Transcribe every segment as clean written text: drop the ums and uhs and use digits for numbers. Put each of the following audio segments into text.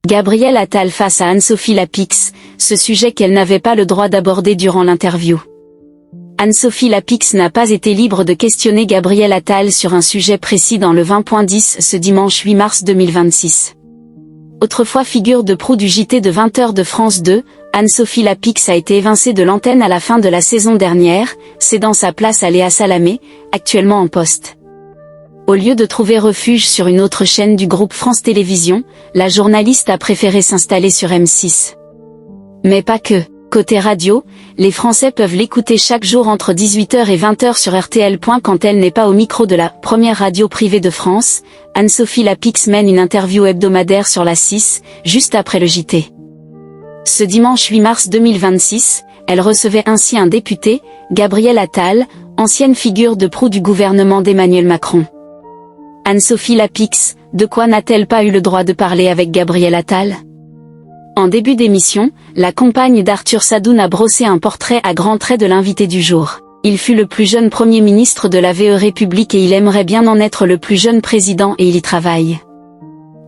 Gabrielle Attal face à Anne-Sophie Lapix, ce sujet qu'elle n'avait pas le droit d'aborder durant l'interview. Anne-Sophie Lapix n'a pas été libre de questionner Gabrielle Attal sur un sujet précis dans le 20.10 ce dimanche 8 mars 2026. Autrefois figure de proue du JT de 20h de France 2, Anne-Sophie Lapix a été évincée de l'antenne à la fin de la saison dernière, cédant sa place à Léa Salamé, actuellement en poste. Au lieu de trouver refuge sur une autre chaîne du groupe France Télévisions, la journaliste a préféré s'installer sur M6. Mais pas que. Côté radio, les Français peuvent l'écouter chaque jour entre 18h et 20h sur RTL. Quand elle n'est pas au micro de la première radio privée de France, Anne-Sophie Lapix mène une interview hebdomadaire sur la 6, juste après le JT. Ce dimanche 8 mars 2026, elle recevait ainsi un député, Gabrielle Attal, ancienne figure de proue du gouvernement d'Emmanuel Macron. Anne-Sophie Lapix, de quoi n'a-t-elle pas eu le droit de parler avec Gabrielle Attal ? En début d'émission, la compagne d'Arthur Sadoun a brossé un portrait à grands traits de l'invité du jour. Il fut le plus jeune Premier ministre de la VE République et il aimerait bien en être le plus jeune président et il y travaille.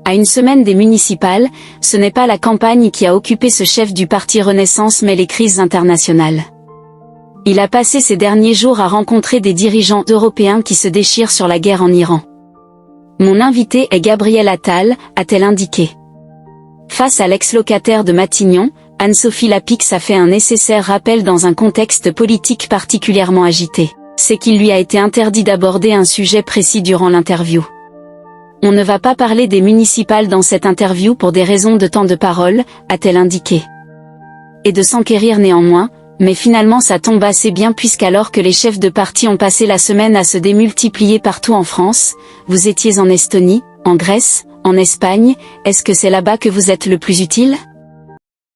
À une semaine des municipales, ce n'est pas la campagne qui a occupé ce chef du parti Renaissance mais les crises internationales. Il a passé ces derniers jours à rencontrer des dirigeants européens qui se déchirent sur la guerre en Iran. Mon invité est Gabrielle Attal, a-t-elle indiqué. Face à l'ex-locataire de Matignon, Anne-Sophie Lapix a fait un nécessaire rappel dans un contexte politique particulièrement agité. C'est qu'il lui a été interdit d'aborder un sujet précis durant l'interview. On ne va pas parler des municipales dans cette interview pour des raisons de temps de parole, a-t-elle indiqué. Et de s'enquérir néanmoins, mais finalement ça tombe assez bien puisqu'alors que les chefs de parti ont passé la semaine à se démultiplier partout en France, vous étiez en Estonie, en Grèce, en Espagne, est-ce que c'est là-bas que vous êtes le plus utile ?